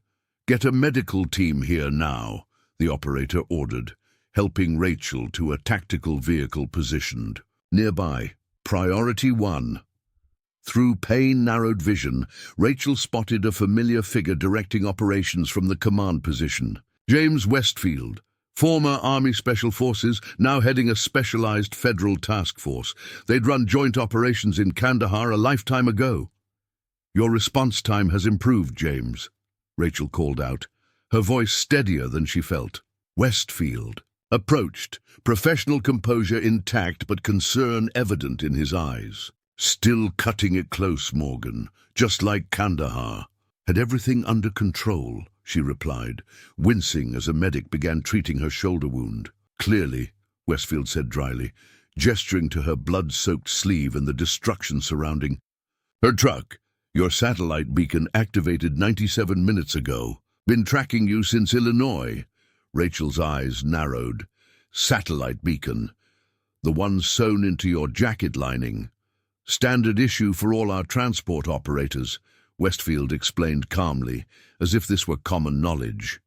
"Get a medical team here now," the operator ordered, helping Rachel to a tactical vehicle positioned. Nearby, Priority 1. Through pain-narrowed vision, Rachel spotted a familiar figure directing operations from the command position. James Westfield, former Army Special Forces, now heading a specialized federal task force. They'd run joint operations in Kandahar a lifetime ago. "Your response time has improved, James," Rachel called out, her voice steadier than she felt. Westfield approached, professional composure intact but concern evident in his eyes. "Still cutting it close, Morgan, just like Kandahar." "Had everything under control," she replied, wincing as a medic began treating her shoulder wound. "Clearly," Westfield said dryly, gesturing to her blood-soaked sleeve and the destruction surrounding her truck. "Your satellite beacon activated 97 minutes ago. Been tracking you since Illinois." Rachel's eyes narrowed. "Satellite beacon. The one sewn into your jacket lining. Standard issue for all our transport operators," Westfield explained calmly, as if this were common knowledge.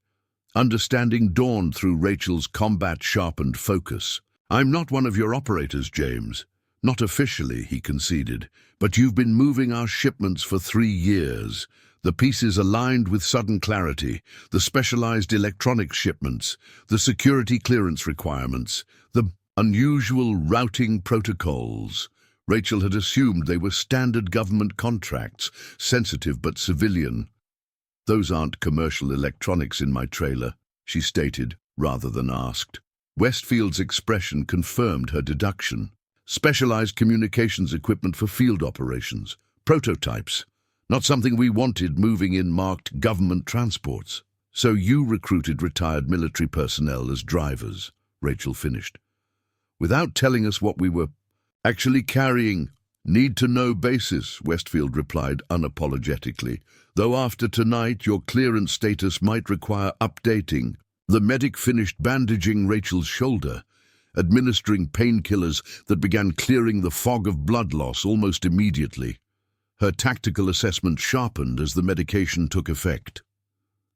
Understanding dawned through Rachel's combat-sharpened focus. "I'm not one of your operators, James. Not officially," he conceded, "but you've been moving our shipments for 3 years. The pieces aligned with sudden clarity, the specialized electronics shipments, the security clearance requirements, the unusual routing protocols." Rachel had assumed they were standard government contracts, sensitive but civilian. "Those aren't commercial electronics in my trailer," she stated, rather than asked. Westfield's expression confirmed her deduction. "Specialized communications equipment for field operations. Prototypes. Not something we wanted moving in marked government transports." "So you recruited retired military personnel as drivers," Rachel finished, "without telling us what we were actually carrying." "Need-to-know basis," Westfield replied unapologetically, "though after tonight your clearance status might require updating." The medic finished bandaging Rachel's shoulder, administering painkillers that began clearing the fog of blood loss almost immediately. Her tactical assessment sharpened as the medication took effect.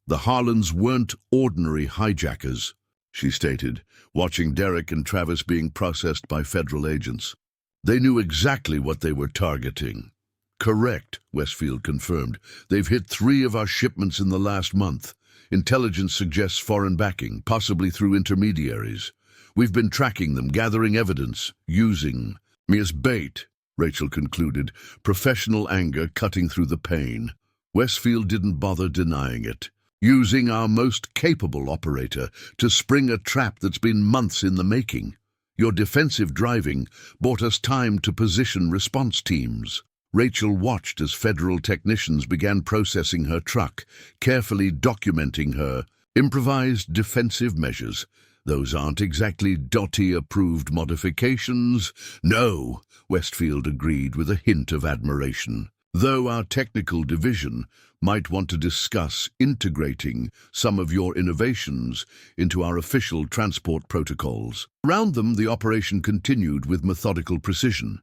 The Harlans weren't ordinary hijackers, she stated, watching Derek and Travis being processed by federal agents. They knew exactly what they were targeting. Correct, Westfield confirmed. They've hit 3 of our shipments in the last month. Intelligence suggests foreign backing, possibly through intermediaries. We've been tracking them, gathering evidence, using me as bait, Rachel concluded, professional anger cutting through the pain. Westfield didn't bother denying it. Using our most capable operator to spring a trap that's been months in the making. Your defensive driving bought us time to position response teams. Rachel watched as federal technicians began processing her truck, carefully documenting her improvised defensive measures. Those aren't exactly Dottie-approved modifications. No, Westfield agreed with a hint of admiration. Though our technical division might want to discuss integrating some of your innovations into our official transport protocols. Around them, the operation continued with methodical precision.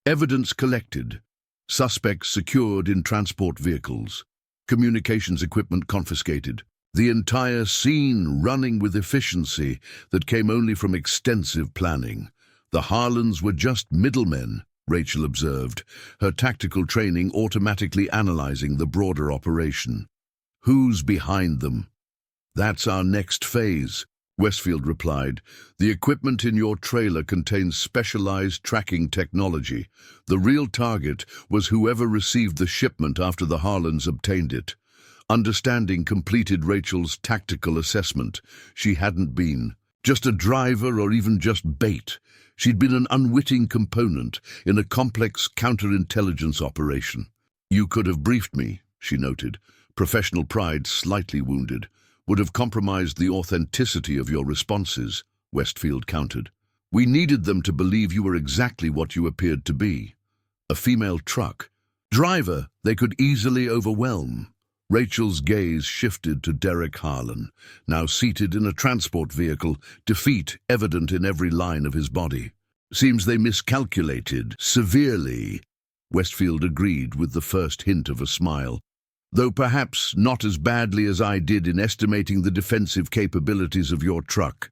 Evidence collected, suspects secured in transport vehicles, communications equipment confiscated. The entire scene running with efficiency that came only from extensive planning. The Harlans were just middlemen, Rachel observed, her tactical training automatically analyzing the broader operation. Who's behind them? That's our next phase, Westfield replied. The equipment in your trailer contains specialized tracking technology. The real target was whoever received the shipment after the Harlans obtained it. Understanding completed Rachel's tactical assessment. She hadn't been just a driver or even just bait. She'd been an unwitting component in a complex counterintelligence operation. You could have briefed me, she noted. Professional pride slightly wounded. Would have compromised the authenticity of your responses, Westfield countered. We needed them to believe you were exactly what you appeared to be. A female truck. Driver they could easily overwhelm. Rachel's gaze shifted to Derek Harlan, now seated in a transport vehicle, defeat evident in every line of his body. Seems they miscalculated severely, Westfield agreed with the first hint of a smile. Though perhaps not as badly as I did in estimating the defensive capabilities of your truck.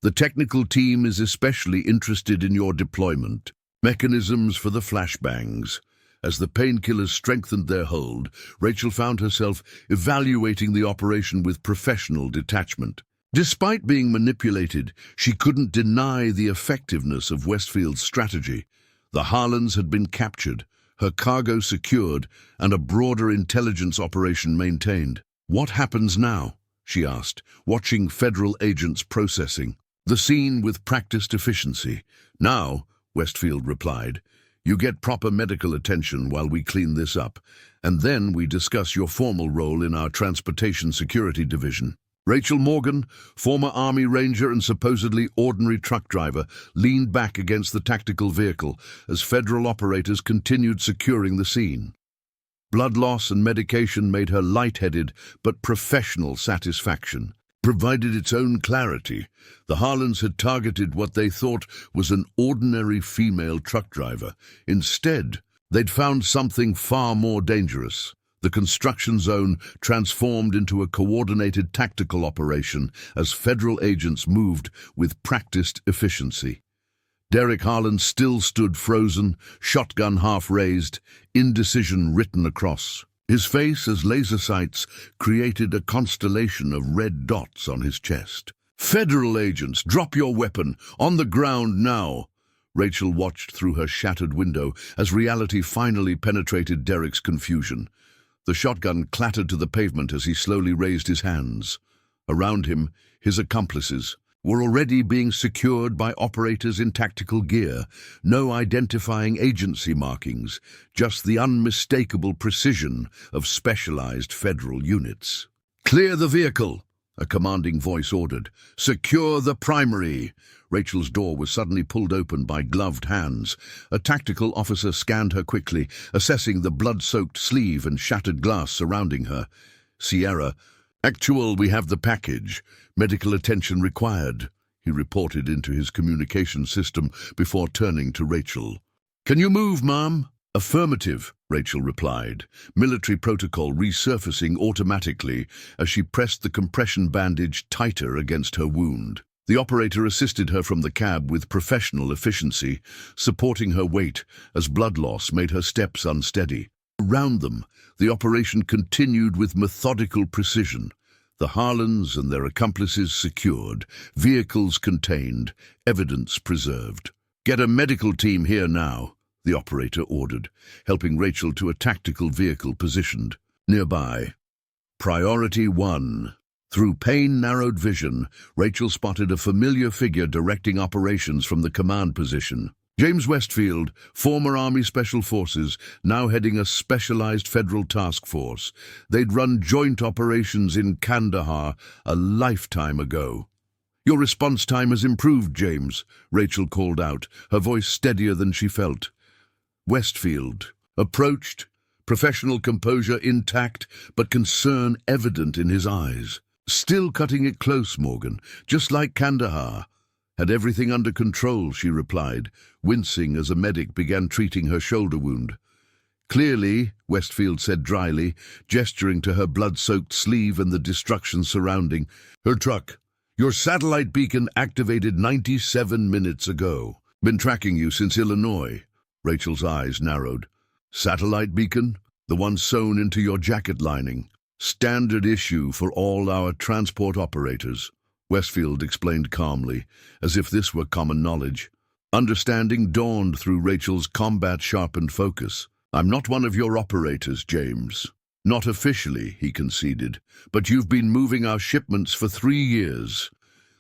The technical team is especially interested in your deployment, mechanisms for the flashbangs. As the painkillers strengthened their hold, Rachel found herself evaluating the operation with professional detachment. Despite being manipulated, she couldn't deny the effectiveness of Westfield's strategy. The Harlans had been captured, her cargo secured, and a broader intelligence operation maintained. What happens now? She asked, watching federal agents processing the scene with practiced efficiency. Now, Westfield replied, you get proper medical attention while we clean this up, and then we discuss your formal role in our Transportation Security Division. Rachel Morgan, former Army Ranger and supposedly ordinary truck driver, leaned back against the tactical vehicle as federal operators continued securing the scene. Blood loss and medication made her lightheaded, but professional satisfaction provided its own clarity. The Harlans had targeted what they thought was an ordinary female truck driver. Instead, they'd found something far more dangerous. The construction zone transformed into a coordinated tactical operation as federal agents moved with practiced efficiency. Derek Harlan still stood frozen, shotgun half raised, indecision written across. His face, as laser sights, created a constellation of red dots on his chest. Federal agents, drop your weapon! On the ground now! Rachel watched through her shattered window as reality finally penetrated Derek's confusion. The shotgun clattered to the pavement as he slowly raised his hands. Around him, his accomplices were already being secured by operators in tactical gear. No identifying agency markings, just the unmistakable precision of specialized federal units. Clear the vehicle, a commanding voice ordered. Secure the primary. Rachel's door was suddenly pulled open by gloved hands. A tactical officer scanned her quickly, assessing the blood-soaked sleeve and shattered glass surrounding her. Sierra, "Actual, we have the package. Medical attention required," he reported into his communication system before turning to Rachel. "Can you move, Ma'am?" "Affirmative," Rachel replied, military protocol resurfacing automatically as she pressed the compression bandage tighter against her wound. The operator assisted her from the cab with professional efficiency, supporting her weight as blood loss made her steps unsteady. Around them, the operation continued with methodical precision. The Harlans and their accomplices secured, vehicles contained, evidence preserved. "Get a medical team here now," the operator ordered, helping Rachel to a tactical vehicle positioned nearby. Priority 1. Through pain-narrowed vision, Rachel spotted a familiar figure directing operations from the command position. James Westfield, former Army Special Forces, now heading a specialized federal task force. They'd run joint operations in Kandahar a lifetime ago. "Your response time has improved, James," Rachel called out, her voice steadier than she felt. Westfield approached, professional composure intact, but concern evident in his eyes. "Still cutting it close, Morgan, just like Kandahar." "Had everything under control," she replied, wincing as a medic began treating her shoulder wound. "Clearly," Westfield said dryly, gesturing to her blood-soaked sleeve and the destruction surrounding. "Her truck. Your satellite beacon activated 97 minutes ago. Been tracking you since Illinois." Rachel's eyes narrowed. "Satellite beacon? The one sewn into your jacket lining. Standard issue for all our transport operators," Westfield explained calmly, as if this were common knowledge. Understanding dawned through Rachel's combat-sharpened focus. "I'm not one of your operators, James." "Not officially," he conceded, "but you've been moving our shipments for 3 years.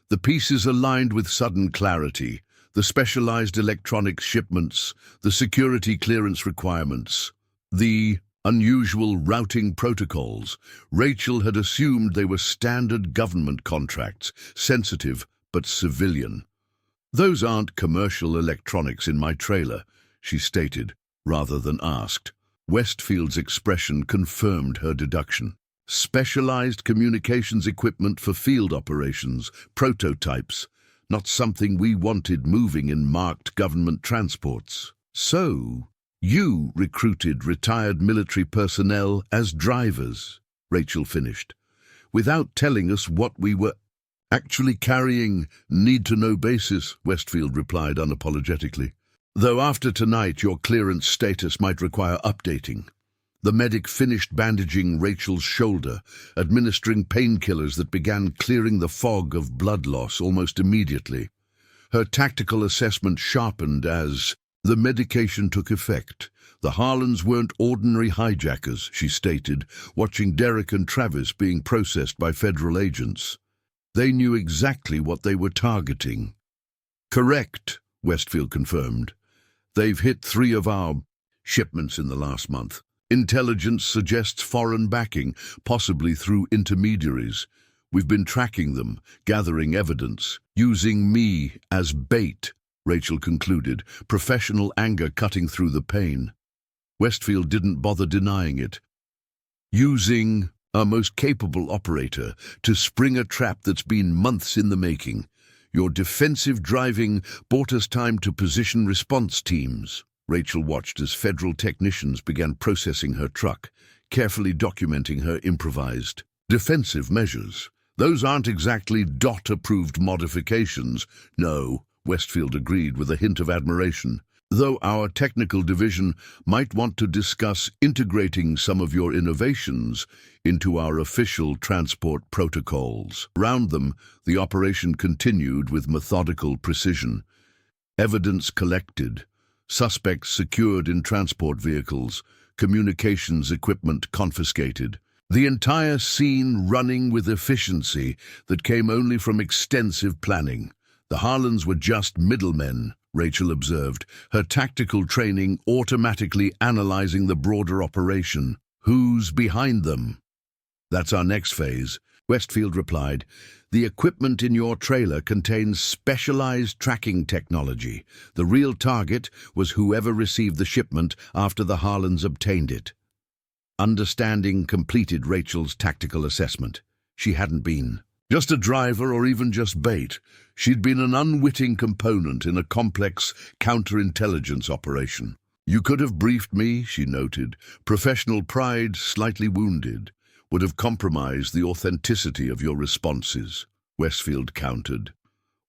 The pieces aligned with sudden clarity. The specialized electronics shipments, the security clearance requirements, the unusual routing protocols. Rachel had assumed they were standard government contracts, sensitive but civilian. "Those aren't commercial electronics in my trailer," she stated, rather than asked. Westfield's expression confirmed her deduction. "Specialized communications equipment for field operations, prototypes. Not something we wanted moving in marked government transports." "So, you recruited retired military personnel as drivers," Rachel finished, "without telling us what we were actually carrying." "Need-to-know basis," Westfield replied unapologetically. "Though after tonight your clearance status might require updating." The medic finished bandaging Rachel's shoulder, administering painkillers that began clearing the fog of blood loss almost immediately. Her tactical assessment sharpened as the medication took effect. "The Harlans weren't ordinary hijackers," she stated, watching Derek and Travis being processed by federal agents. "They knew exactly what they were targeting." "Correct," Westfield confirmed. "They've hit 3 of our shipments in the last month. Intelligence suggests foreign backing, possibly through intermediaries. We've been tracking them, gathering evidence, using me as bait," Rachel concluded, professional anger cutting through the pain. Westfield didn't bother denying it. "Using our most capable operator to spring a trap that's been months in the making. Your defensive driving bought us time to position response teams." Rachel watched as federal technicians began processing her truck, carefully documenting her improvised defensive measures. "Those aren't exactly DOT-approved modifications." "No," Westfield agreed with a hint of admiration. "Though our technical division might want to discuss integrating some of your innovations into our official transport protocols." Around them, the operation continued with methodical precision. Evidence collected, suspects secured in transport vehicles, communications equipment confiscated. The entire scene running with efficiency that came only from extensive planning. The Harlans were just middlemen, Rachel observed, her tactical training automatically analyzing the broader operation. "Who's behind them?" "That's our next phase," Westfield replied. "The equipment in your trailer contains specialized tracking technology. The real target was whoever received the shipment after the Harlans obtained it." Understanding completed Rachel's tactical assessment. she hadn't been. Just a driver or even just bait. She'd been an unwitting component in a complex counterintelligence operation. You could have briefed me, she noted. Professional pride, slightly wounded, would have compromised the authenticity of your responses, Westfield countered.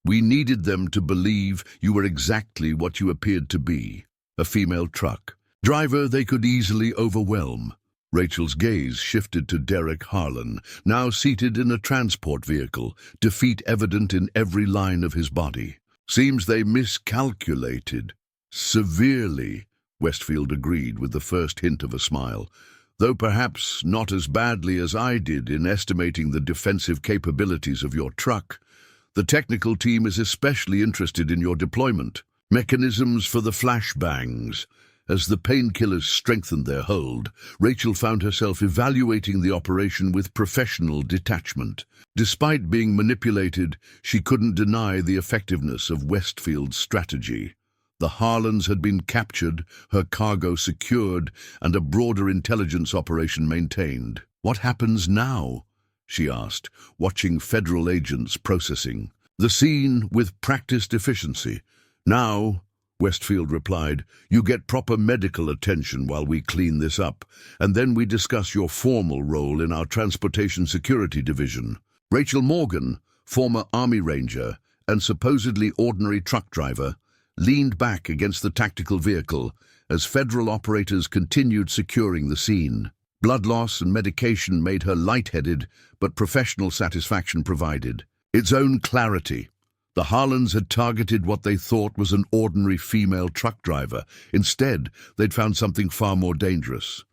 We needed them to believe you were exactly what you appeared to be, a female truck driver they could easily overwhelm. Rachel's gaze shifted to Derek Harlan, now seated in a transport vehicle, defeat evident in every line of his body. Seems they miscalculated. Severely, Westfield agreed with the first hint of a smile, though perhaps not as badly as I did in estimating the defensive capabilities of your truck. The technical team is especially interested in your deployment. Mechanisms for the flashbangs. As the painkillers strengthened their hold, Rachel found herself evaluating the operation with professional detachment. Despite being manipulated, she couldn't deny the effectiveness of Westfield's strategy. The Harlans had been captured, her cargo secured, and a broader intelligence operation maintained. What happens now? She asked, watching federal agents processing the scene with practiced efficiency. Now, Westfield replied, you get proper medical attention while we clean this up, and then we discuss your formal role in our Transportation Security Division. Rachel Morgan, former Army Ranger and supposedly ordinary truck driver, leaned back against the tactical vehicle as federal operators continued securing the scene. Blood loss and medication made her lightheaded, but professional satisfaction provided its own clarity. The Harlans had targeted what they thought was an ordinary female truck driver. Instead, they'd found something far more dangerous.